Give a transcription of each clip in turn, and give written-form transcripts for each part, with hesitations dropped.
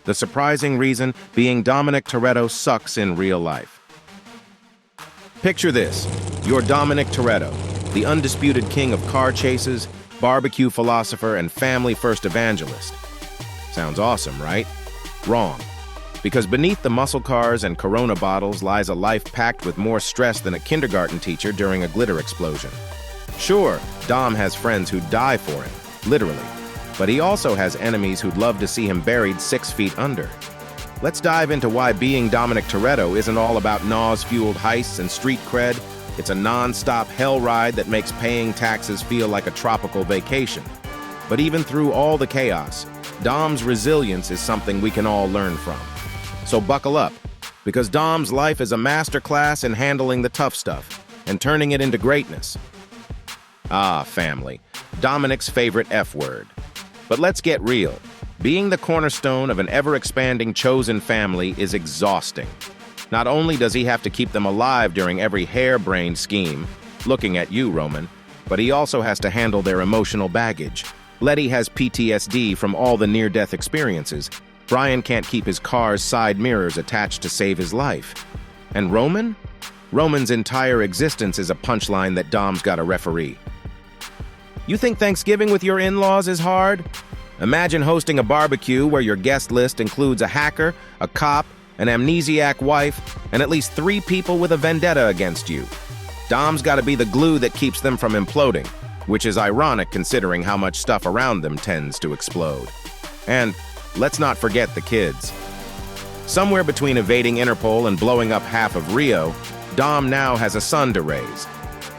The surprising reason being Dominic Toretto sucks in real life. Picture this, you're Dominic Toretto, the undisputed king of car chases, barbecue philosopher, and family-first evangelist. Sounds awesome, right? Wrong. Because beneath the muscle cars and Corona bottles lies a life packed with more stress than a kindergarten teacher during a glitter explosion. Sure, Dom has friends who'd die for him, literally, but he also has enemies who'd love to see him buried 6 feet under. Let's dive into why being Dominic Toretto isn't all about NOS-fueled heists and street cred. It's a non-stop hell ride that makes paying taxes feel like a tropical vacation. But even through all the chaos, Dom's resilience is something we can all learn from. So buckle up, because Dom's life is a masterclass in handling the tough stuff and turning it into greatness. Ah, family, Dominic's favorite F word. But let's get real. Being the cornerstone of an ever-expanding chosen family is exhausting. Not only does he have to keep them alive during every harebrained scheme, looking at you, Roman, but he also has to handle their emotional baggage. Letty has PTSD from all the near-death experiences. Brian can't keep his car's side mirrors attached to save his life. And Roman? Roman's entire existence is a punchline that Dom's got to referee. You think Thanksgiving with your in-laws is hard? Imagine hosting a barbecue where your guest list includes a hacker, a cop, an amnesiac wife, and at least 3 people with a vendetta against you. Dom's got to be the glue that keeps them from imploding, which is ironic considering how much stuff around them tends to explode. And let's not forget the kids. Somewhere between evading Interpol and blowing up half of Rio, Dom now has a son to raise.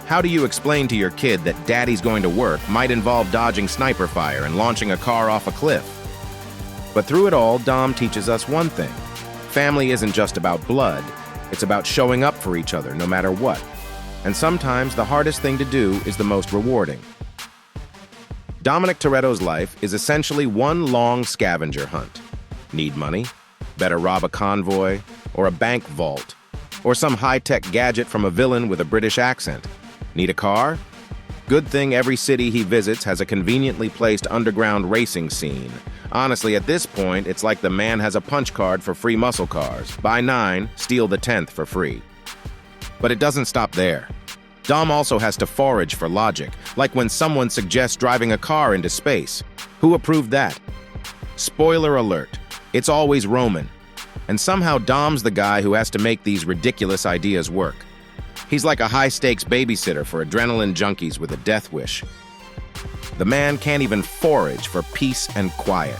How do you explain to your kid that daddy's going to work might involve dodging sniper fire and launching a car off a cliff? But through it all, Dom teaches us one thing. Family isn't just about blood, it's about showing up for each other no matter what. And sometimes the hardest thing to do is the most rewarding. Dominic Toretto's life is essentially one long scavenger hunt. Need money? Better rob a convoy, or a bank vault, or some high-tech gadget from a villain with a British accent. Need a car? Good thing every city he visits has a conveniently placed underground racing scene. Honestly, at this point, it's like the man has a punch card for free muscle cars. Buy 9, steal the 10th for free. But it doesn't stop there. Dom also has to forage for logic, like when someone suggests driving a car into space. Who approved that? Spoiler alert, it's always Roman. And somehow Dom's the guy who has to make these ridiculous ideas work. He's like a high-stakes babysitter for adrenaline junkies with a death wish. The man can't even forage for peace and quiet.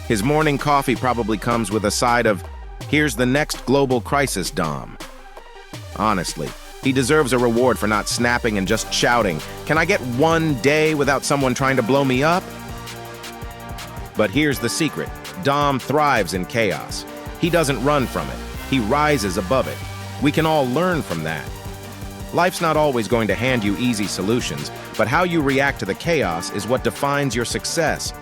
His morning coffee probably comes with a side of, "Here's the next global crisis, Dom." Honestly, he deserves a reward for not snapping and just shouting, "Can I get one day without someone trying to blow me up?" But here's the secret. Dom thrives in chaos. He doesn't run from it. He rises above it. We can all learn from that. Life's not always going to hand you easy solutions, but how you react to the chaos is what defines your success.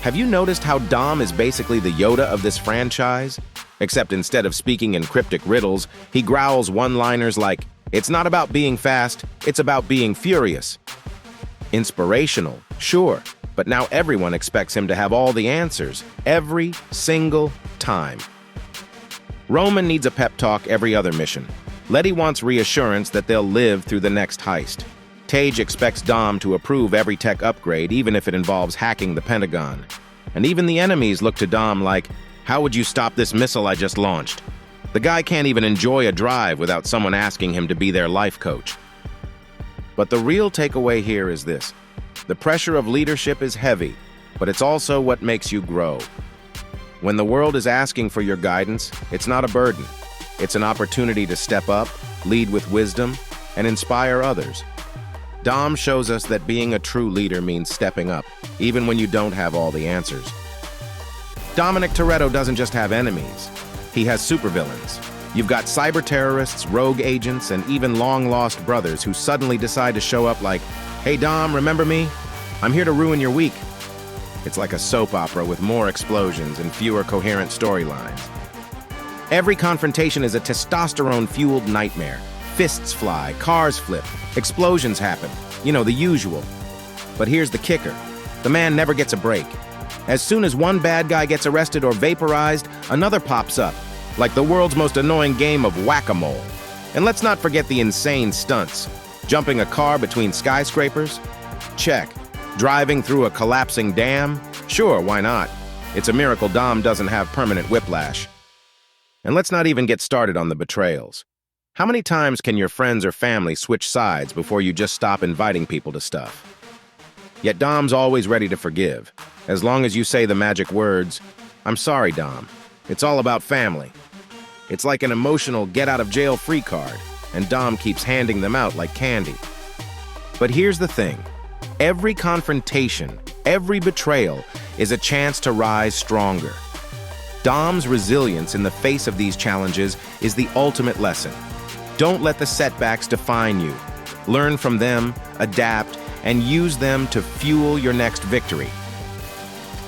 Have you noticed how Dom is basically the Yoda of this franchise? Except instead of speaking in cryptic riddles, he growls one-liners like, "It's not about being fast, it's about being furious." Inspirational, sure, but now everyone expects him to have all the answers, every single time. Roman needs a pep talk every other mission. Letty wants reassurance that they'll live through the next heist. Tage expects Dom to approve every tech upgrade, even if it involves hacking the Pentagon. And even the enemies look to Dom like, "How would you stop this missile I just launched?" The guy can't even enjoy a drive without someone asking him to be their life coach. But the real takeaway here is this. The pressure of leadership is heavy, but it's also what makes you grow. When the world is asking for your guidance, it's not a burden. It's an opportunity to step up, lead with wisdom, and inspire others. Dom shows us that being a true leader means stepping up, even when you don't have all the answers. Dominic Toretto doesn't just have enemies. He has supervillains. You've got cyber terrorists, rogue agents, and even long-lost brothers who suddenly decide to show up like, "Hey Dom, remember me? I'm here to ruin your week." It's like a soap opera with more explosions and fewer coherent storylines. Every confrontation is a testosterone-fueled nightmare. Fists fly, cars flip, explosions happen. You know, the usual. But here's the kicker. The man never gets a break. As soon as one bad guy gets arrested or vaporized, another pops up, like the world's most annoying game of whack-a-mole. And let's not forget the insane stunts. Jumping a car between skyscrapers? Check. Driving through a collapsing dam? Sure, why not? It's a miracle Dom doesn't have permanent whiplash. And let's not even get started on the betrayals. How many times can your friends or family switch sides before you just stop inviting people to stuff? Yet Dom's always ready to forgive, as long as you say the magic words, "I'm sorry, Dom. It's all about family." It's like an emotional get-out-of-jail-free card, and Dom keeps handing them out like candy. But here's the thing. Every confrontation, every betrayal is a chance to rise stronger. Dom's resilience in the face of these challenges is the ultimate lesson. Don't let the setbacks define you. Learn from them, adapt, and use them to fuel your next victory.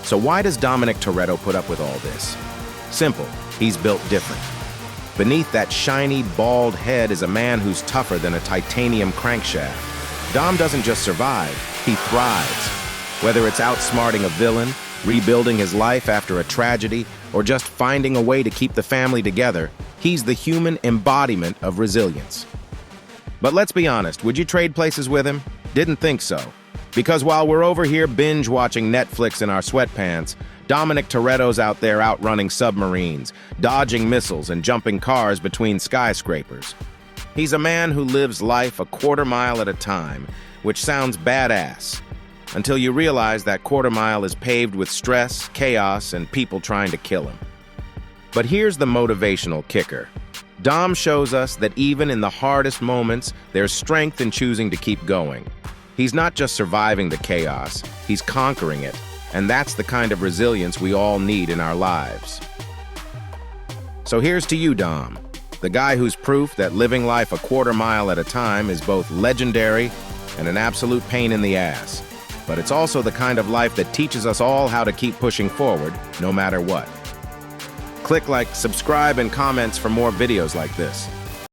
So why does Dominic Toretto put up with all this? Simple, he's built different. Beneath that shiny, bald head is a man who's tougher than a titanium crankshaft. Dom doesn't just survive, he thrives. Whether it's outsmarting a villain, rebuilding his life after a tragedy, or just finding a way to keep the family together, he's the human embodiment of resilience. But let's be honest, would you trade places with him? Didn't think so. Because while we're over here binge-watching Netflix in our sweatpants, Dominic Toretto's out there outrunning submarines, dodging missiles, and jumping cars between skyscrapers. He's a man who lives life a quarter mile at a time, which sounds badass, until you realize that quarter mile is paved with stress, chaos, and people trying to kill him. But here's the motivational kicker. Dom shows us that even in the hardest moments, there's strength in choosing to keep going. He's not just surviving the chaos, he's conquering it, and that's the kind of resilience we all need in our lives. So here's to you, Dom, the guy who's proof that living life a quarter mile at a time is both legendary and an absolute pain in the ass. But it's also the kind of life that teaches us all how to keep pushing forward, no matter what. Click like, subscribe, and comments for more videos like this.